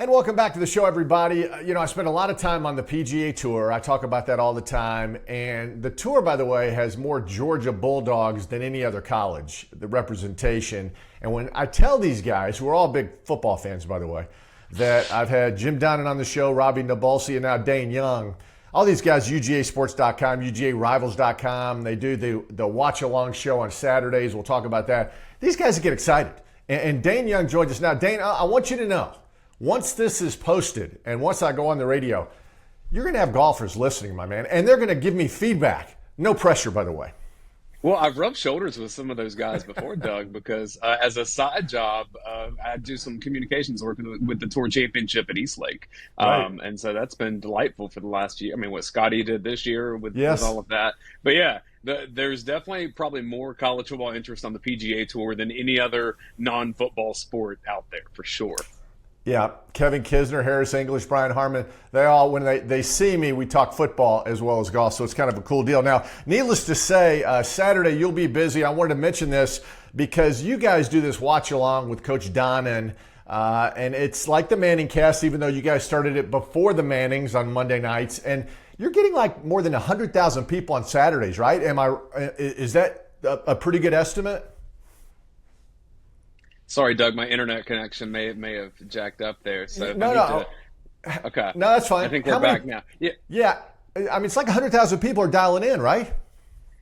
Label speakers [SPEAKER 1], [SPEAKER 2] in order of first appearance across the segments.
[SPEAKER 1] And welcome back to the show, everybody. I spend a lot of time on the PGA Tour. I talk about that all the time. And the Tour, by the way, has more Georgia Bulldogs than any other college, the representation. And when I tell these guys, who are all big football fans, by the way, that I've had Jim Donnan on the show, Robbie Nabulsi, and now Dayne Young. All these guys, UGAsports.com, UGARivals.com, they do the watch-along show on Saturdays. We'll talk about that. These guys get excited. And Dayne Young joins us now. Dayne, I want you to know, once this is posted and once I go on the radio, you're going to have golfers listening, my man, and they're going to give me feedback. No pressure, by the way.
[SPEAKER 2] Well, I've rubbed shoulders with some of those guys before, Doug, because as a side job, I do some communications work with the Tour Championship at Eastlake.
[SPEAKER 1] Right.
[SPEAKER 2] And so that's been delightful for the last year. I mean, what Scotty did this year with all of that. But yeah, there's definitely probably more college football interest on the PGA Tour than any other non-football sport out there, for sure.
[SPEAKER 1] Yeah, Kevin Kisner, Harris English, Brian Harmon, they all, when they see me, we talk football as well as golf, so it's kind of a cool deal. Now, needless to say, Saturday you'll be busy. I wanted to mention this because you guys do this watch-along with Coach Donnan, and it's like the Manning cast, even though you guys started it before the Mannings on Monday nights, and you're getting like more than 100,000 people on Saturdays, right? Is that a pretty good estimate?
[SPEAKER 2] Sorry, Doug, my internet connection may have jacked up there. So okay.
[SPEAKER 1] No, that's fine.
[SPEAKER 2] I think we're back now.
[SPEAKER 1] Yeah. I mean, it's like 100,000 people are dialing in, right?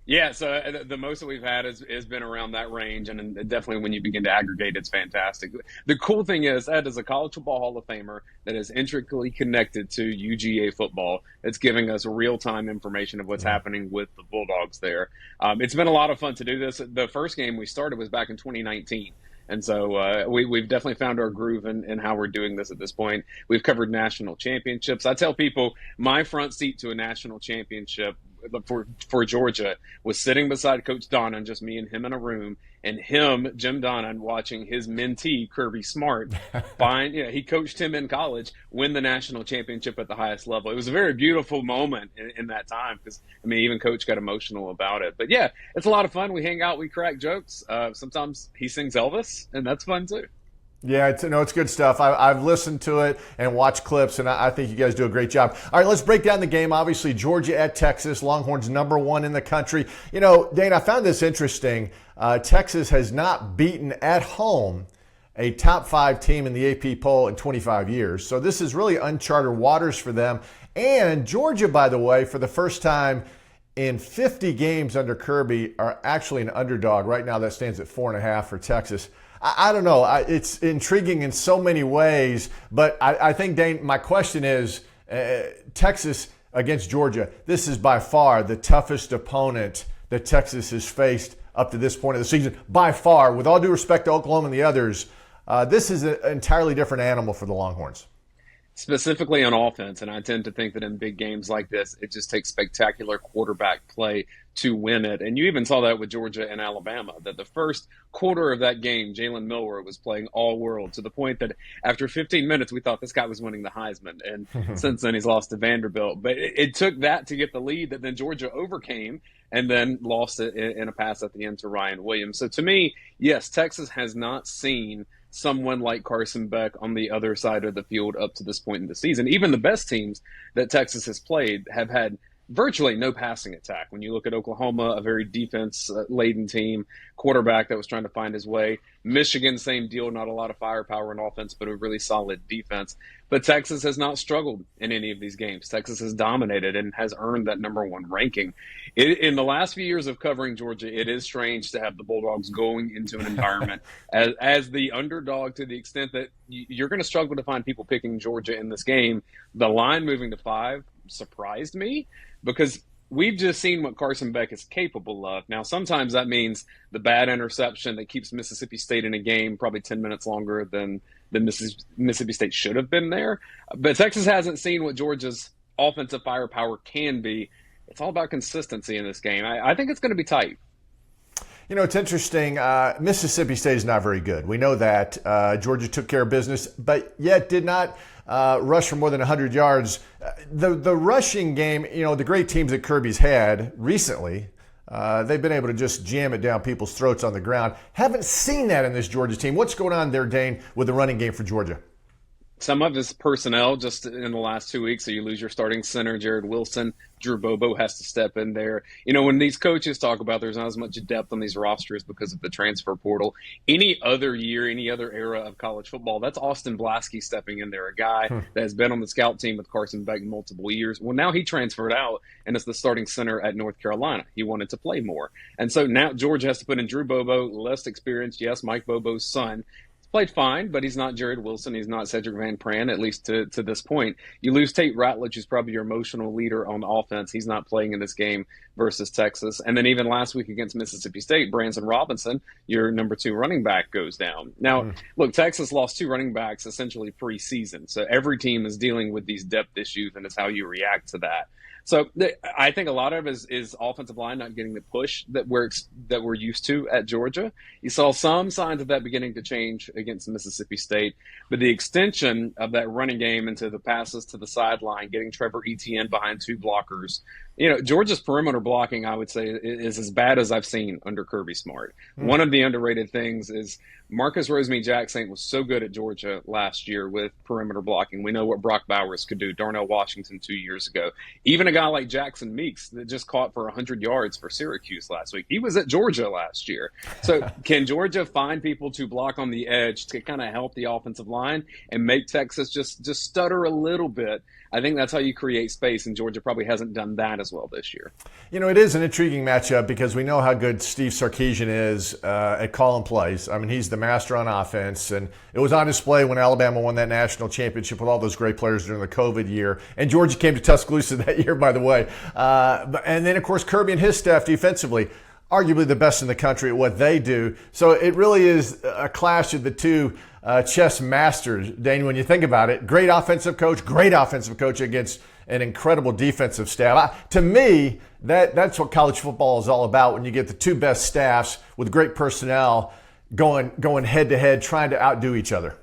[SPEAKER 2] Yeah, so the most that we've had has been around that range, and definitely when you begin to aggregate, it's fantastic. The cool thing is, Ed is a college football Hall of Famer that is intricately connected to UGA football. It's giving us real-time information of what's happening with the Bulldogs there. It's been a lot of fun to do this. The first game we started was back in 2019. And so we've definitely found our groove in how we're doing this at this point. We've covered national championships. I tell people my front seat to a national championship for Georgia was sitting beside Coach Donnan, just me and him in a room, and him, Jim Donnan, watching his mentee, Kirby Smart, he coached him in college, win the national championship at the highest level. It was a very beautiful moment in that time because, I mean, even Coach got emotional about it. But, yeah, it's a lot of fun. We hang out. We crack jokes. Sometimes he sings Elvis, and that's fun, too.
[SPEAKER 1] Yeah, it's good stuff. I've listened to it and watched clips, and I think you guys do a great job. All right, let's break down the game. Obviously, Georgia at Texas. Longhorns #1 in the country. Dayne, I found this interesting. Texas has not beaten at home a top 5 team in the AP poll in 25 years. So this is really uncharted waters for them. And Georgia, by the way, for the first time in 50 games under Kirby, are actually an underdog. Right now, that stands at 4.5 for Texas. I don't know. It's intriguing in so many ways, but I think, Dayne, my question is, Texas against Georgia, this is by far the toughest opponent that Texas has faced up to this point of the season. By far, with all due respect to Oklahoma and the others, this is an entirely different animal for the Longhorns.
[SPEAKER 2] Specifically on offense, and I tend to think that in big games like this, it just takes spectacular quarterback play to win it. And you even saw that with Georgia and Alabama, that the first quarter of that game, Jalen Milroe was playing all world to the point that after 15 minutes, we thought this guy was winning the Heisman. And since then, he's lost to Vanderbilt. But it took that to get the lead that then Georgia overcame and then lost it in a pass at the end to Ryan Williams. So to me, yes, Texas has not seen someone like Carson Beck on the other side of the field up to this point in the season. Even the best teams that Texas has played have had virtually no passing attack. When you look at Oklahoma, a very defense-laden team, quarterback that was trying to find his way. Michigan, same deal, not a lot of firepower in offense, but a really solid defense. But Texas has not struggled in any of these games. Texas has dominated and has earned that #1 ranking. In the last few years of covering Georgia, it is strange to have the Bulldogs going into an environment as the underdog to the extent that you're going to struggle to find people picking Georgia in this game. The line moving to 5 surprised me because we've just seen what Carson Beck is capable of. Now, sometimes that means the bad interception that keeps Mississippi State in a game probably 10 minutes longer than Mississippi State should have been there. But Texas hasn't seen what Georgia's offensive firepower can be. It's all about consistency in this game. I think it's going to be tight.
[SPEAKER 1] It's interesting. Mississippi State is not very good. We know that. Georgia took care of business, but yet did not rush for more than 100 yards. The rushing game, the great teams that Kirby's had recently, they've been able to just jam it down people's throats on the ground. Haven't seen that in this Georgia team. What's going on there, Dayne, with the running game for Georgia?
[SPEAKER 2] some of his personnel just in the last 2 weeks. So you lose your starting center, Jared Wilson. Drew Bobo has to step in there. When these coaches talk about there's not as much depth on these rosters because of the transfer portal, any other year, any other era of college football, that's Austin Blasky stepping in there, a guy that has been on the scout team with Carson Beck multiple years. Well, now he transferred out and is the starting center at North Carolina. He wanted to play more. And so now Georgia has to put in Drew Bobo, less experienced, yes, Mike Bobo's son. Played fine, but he's not Jared Wilson. He's not Cedric Van Pran, at least to this point. You lose Tate Ratledge, who's probably your emotional leader on offense. He's not playing in this game versus Texas. And then even last week against Mississippi State, Branson Robinson, your number 2 running back, goes down. Now, look, Texas lost 2 running backs essentially pre-season. So every team is dealing with these depth issues, and it's how you react to that. So I think a lot of it is offensive line not getting the push that we're used to at Georgia. You saw some signs of that beginning to change against Mississippi State, but the extension of that running game into the passes to the sideline, getting Trevor Etienne behind 2 blockers. Georgia's perimeter blocking, I would say, is as bad as I've seen under Kirby Smart. One of the underrated things is Marcus Rosemy-Jacksaint was so good at Georgia last year with perimeter blocking. We know what Brock Bowers could do, Darnell Washington 2 years ago. Even a guy like Jackson Meeks that just caught for 100 yards for Syracuse last week. He was at Georgia last year. So can Georgia find people to block on the edge to kind of help the offensive line and make Texas just stutter a little bit? I think that's how you create space, and Georgia probably hasn't done that as well this year.
[SPEAKER 1] It is an intriguing matchup because we know how good Steve Sarkisian is at calling plays. I mean, he's the master on offense, and it was on display when Alabama won that national championship with all those great players during the COVID year. And Georgia came to Tuscaloosa that year, by the way. And then, of course, Kirby and his staff defensively, arguably the best in the country at what they do. So it really is a clash of the two chess masters, Dayne, when you think about it. Great offensive coach against an incredible defensive staff. To me, that's what college football is all about, when you get the 2 best staffs with great personnel going head-to-head, trying to outdo each other.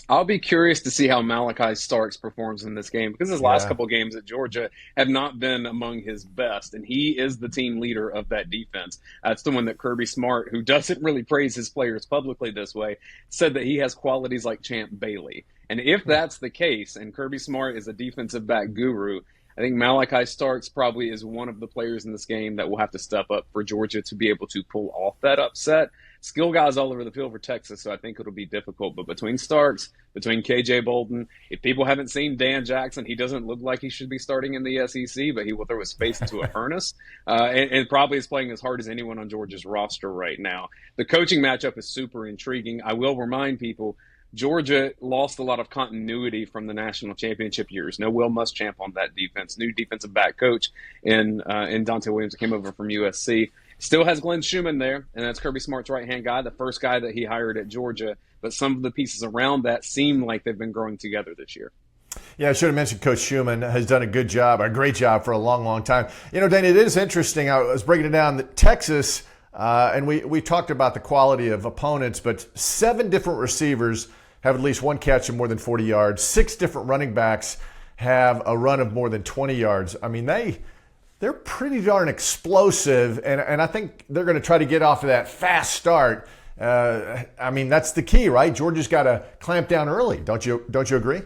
[SPEAKER 2] I'll be curious to see how Malachi Starks performs in this game, because his last couple games at Georgia have not been among his best, and he is the team leader of that defense. That's the one that Kirby Smart, who doesn't really praise his players publicly this way, said that he has qualities like Champ Bailey. And if that's the case, and Kirby Smart is a defensive back guru, I think Malachi Starks probably is one of the players in this game that will have to step up for Georgia to be able to pull off that upset. Skill guys all over the field for Texas, so I think it'll be difficult. But between Starks, between KJ Bolden, if people haven't seen Dan Jackson, he doesn't look like he should be starting in the SEC, but he will throw his face into a furnace. And probably is playing as hard as anyone on Georgia's roster right now. The coaching matchup is super intriguing. I will remind people, Georgia lost a lot of continuity from the national championship years. No Will Muschamp on that defense. New defensive back coach in Dante Williams, who came over from USC. Still has Glenn Schumann there, and that's Kirby Smart's right-hand guy, the first guy that he hired at Georgia. But some of the pieces around that seem like they've been growing together this year.
[SPEAKER 1] Yeah, I should have mentioned Coach Schumann has done a great job for a long, long time. Dayne, it is interesting. I was breaking it down that Texas, and we talked about the quality of opponents, but 7 different receivers have at least one catch of more than 40 yards. 6 different running backs have a run of more than 20 yards. I mean, they're pretty darn explosive, and I think they're going to try to get off of that fast start. I mean, that's the key, right? Georgia's got to clamp down early. Don't you agree?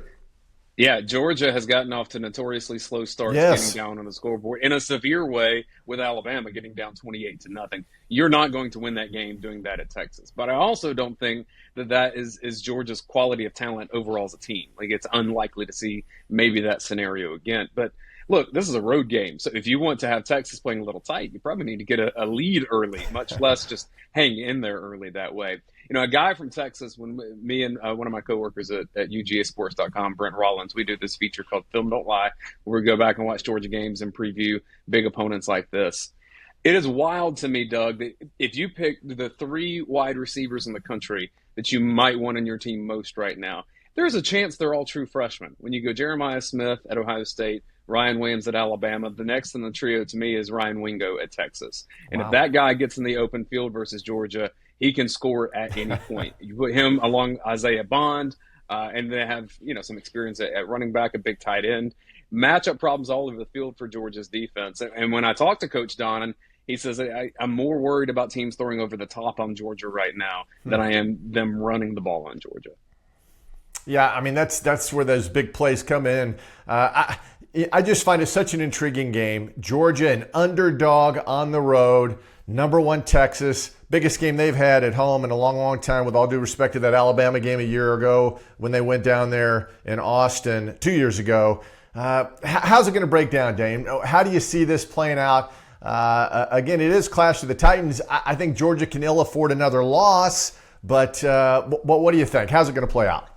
[SPEAKER 2] Yeah, Georgia has gotten off to notoriously slow starts, getting down on the scoreboard in a severe way, with Alabama getting down 28-0. You're not going to win that game doing that at Texas. But I also don't think that is Georgia's quality of talent overall as a team. Like, it's unlikely to see maybe that scenario again. But look, this is a road game. So if you want to have Texas playing a little tight, you probably need to get a lead early, much less just hang in there early that way. A guy from Texas, when me and one of my coworkers at UGAsports.com, Brent Rollins, we do this feature called Film Don't Lie, where we go back and watch Georgia games and preview big opponents like this. It is wild to me, Doug, that if you pick the 3 wide receivers in the country that you might want in your team most right now, there's a chance they're all true freshmen. When you go Jeremiah Smith at Ohio State, Ryan Williams at Alabama, the next in the trio to me is Ryan Wingo at Texas. And if that guy gets in the open field versus Georgia, he can score at any point. You put him along Isaiah Bond, and they have some experience at running back, a big tight end. Matchup problems all over the field for Georgia's defense. And when I talk to Coach Donnan, he says, I'm more worried about teams throwing over the top on Georgia right now than I am them running the ball on Georgia.
[SPEAKER 1] Yeah, I mean that's where those big plays come in. I just find it such an intriguing game. Georgia, an underdog on the road, number one Texas, biggest game they've had at home in a long, long time. With all due respect to that Alabama game a year ago when they went down there in Austin 2 years ago. How's it going to break down, Dayne? How do you see this playing out? Again, it is Clash of the Titans. I think Georgia can ill afford another loss, but what do you think? How's it going to play out?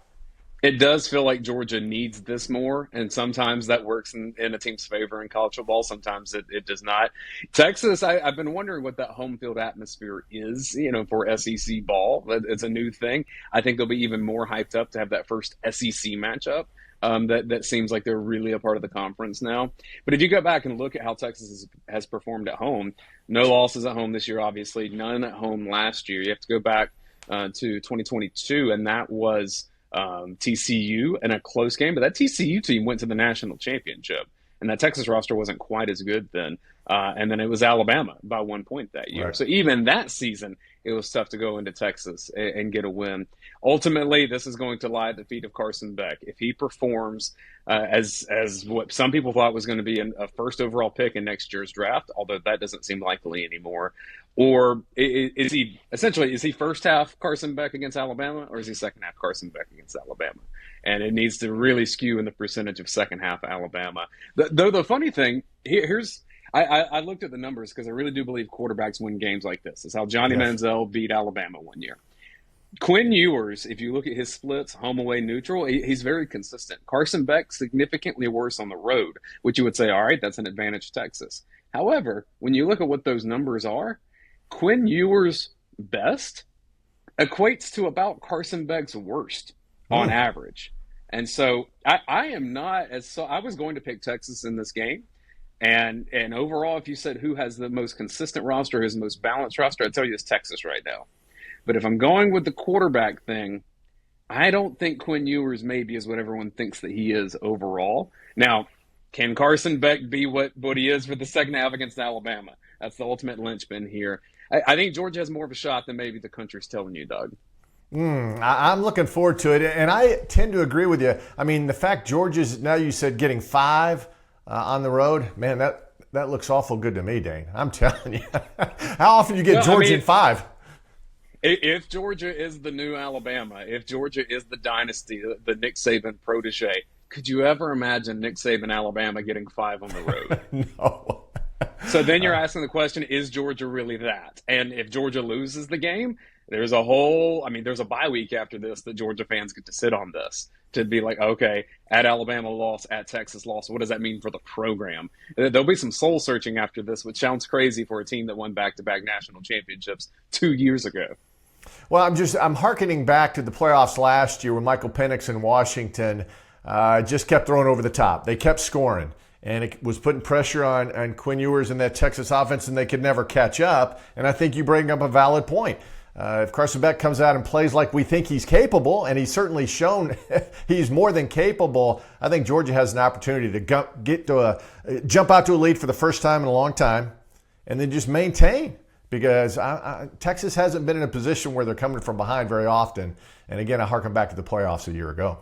[SPEAKER 2] It does feel like Georgia needs this more, and sometimes that works in a team's favor in college football. Sometimes it does not. Texas, I've been wondering what that home field atmosphere is, for SEC ball. It's a new thing. I think they'll be even more hyped up to have that first SEC matchup. That seems like they're really a part of the conference now. But if you go back and look at how Texas has performed at home, no losses at home this year, obviously, none at home last year. You have to go back to 2022, and that was TCU in a close game, but that TCU team went to the national championship, and that Texas roster wasn't quite as good then. And then it was Alabama by 1 point that year.
[SPEAKER 1] Right.
[SPEAKER 2] So even that season, it was tough to go into Texas and get a win. Ultimately, this is going to lie at the feet of Carson Beck. If he performs as what some people thought was going to be a first overall pick in next year's draft, although that doesn't seem likely anymore, or is he first half Carson Beck against Alabama, or is he second half Carson Beck against Alabama? And it needs to really skew in the percentage of second half Alabama. Though the funny thing, I looked at the numbers because I really do believe quarterbacks win games like this. It's how Johnny Manziel beat Alabama one year. Quinn Ewers, if you look at his splits, home, away, neutral, he's very consistent. Carson Beck, significantly worse on the road, which you would say, all right, that's an advantage to Texas. However, when you look at what those numbers are, Quinn Ewers' best equates to about Carson Beck's worst on average. And so I am not I was going to pick Texas in this game. And overall, if you said who has the most consistent roster, who's the most balanced roster, I'd tell you it's Texas right now. But if I'm going with the quarterback thing, I don't think Quinn Ewers maybe is what everyone thinks that he is overall. Now, can Carson Beck be what he is for the second half against Alabama? That's the ultimate linchpin here. I think Georgia has more of a shot than maybe the country's telling you, Doug.
[SPEAKER 1] I'm looking forward to it, and I tend to agree with you. I mean, the fact Georgia's, now you said getting 5 on the road, man, that looks awful good to me, Dayne. I'm telling you. How often do you get Georgia in 5?
[SPEAKER 2] If Georgia is the new Alabama, if Georgia is the dynasty, the Nick Saban protege, could you ever imagine Nick Saban, Alabama getting 5 on the road?
[SPEAKER 1] No.
[SPEAKER 2] So then you're asking the question, is Georgia really that? And if Georgia loses the game, there's a bye week after this that Georgia fans get to sit on this to be like, okay, at Alabama loss, at Texas loss, what does that mean for the program? There'll be some soul searching after this, which sounds crazy for a team that won back-to-back national championships 2 years ago.
[SPEAKER 1] Well, I'm hearkening back to the playoffs last year when Michael Penix in Washington just kept throwing over the top. They kept scoring, and it was putting pressure on Quinn Ewers and that Texas offense, and they could never catch up. And I think you bring up a valid point. If Carson Beck comes out and plays like we think he's capable, and he's certainly shown he's more than capable, I think Georgia has an opportunity to jump out to a lead for the first time in a long time, and then just maintain. Because Texas hasn't been in a position where they're coming from behind very often. And again, I harken back to the playoffs a year ago.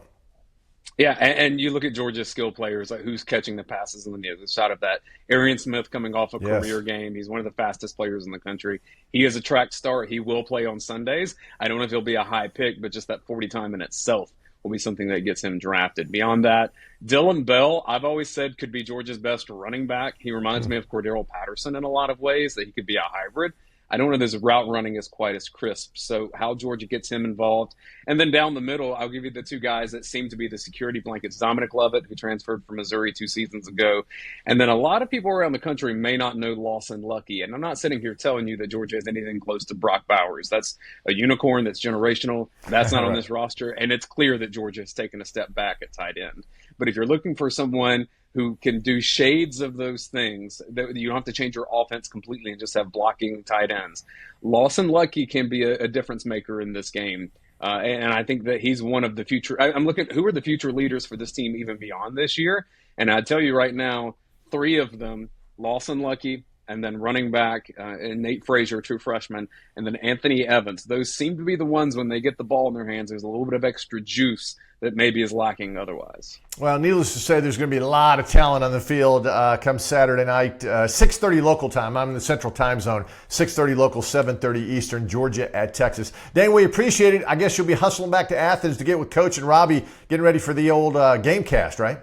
[SPEAKER 2] Yeah, and you look at Georgia's skill players, like who's catching the passes on the other side of that. Arian Smith coming off a career game. He's one of the fastest players in the country. He is a track star. He will play on Sundays. I don't know if he'll be a high pick, but just that 40 time in itself will be something that gets him drafted. Beyond that, Dylan Bell, I've always said, could be Georgia's best running back. He reminds me of Cordero Patterson in a lot of ways, that he could be a hybrid. I don't know if his route running is quite as crisp. So how Georgia gets him involved. And then down the middle, I'll give you the two guys that seem to be the security blankets. Dominic Lovett, who transferred from Missouri 2 seasons ago. And then a lot of people around the country may not know Lawson Lucky. And I'm not sitting here telling you that Georgia is anything close to Brock Bowers. That's a unicorn that's generational. That's not on this roster. And it's clear that Georgia has taken a step back at tight end. But if you're looking for someone who can do shades of those things, that you don't have to change your offense completely and just have blocking tight ends, Lawson Lucky can be a difference maker in this game. And I think that he's one of the future. I'm looking at who are the future leaders for this team even beyond this year. And I tell you right now, 3 of them, Lawson Lucky, and then running back and Nate Frazier, true freshman, and then Anthony Evans. Those seem to be the ones when they get the ball in their hands, there's a little bit of extra juice that maybe is lacking otherwise.
[SPEAKER 1] Well, needless to say, there's going to be a lot of talent on the field come Saturday night, 6:30 local time. I'm in the Central Time Zone, 6:30 local, 7:30 Eastern, Georgia at Texas. Dayne, we appreciate it. I guess you'll be hustling back to Athens to get with Coach and Robbie, getting ready for the old game cast, right?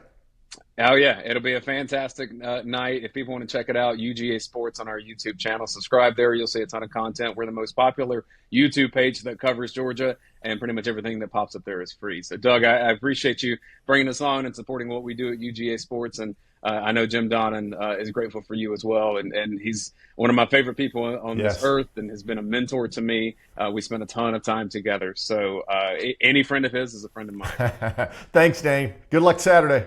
[SPEAKER 2] Oh, yeah. It'll be a fantastic night. If people want to check it out, UGA Sports on our YouTube channel. Subscribe there. You'll see a ton of content. We're the most popular YouTube page that covers Georgia, and pretty much everything that pops up there is free. So, Doug, I appreciate you bringing us on and supporting what we do at UGA Sports. And I know Jim Donnan is grateful for you as well. And he's one of my favorite people on this earth and has been a mentor to me. We spent a ton of time together. So any friend of his is a friend of mine.
[SPEAKER 1] Thanks, Dayne. Good luck Saturday.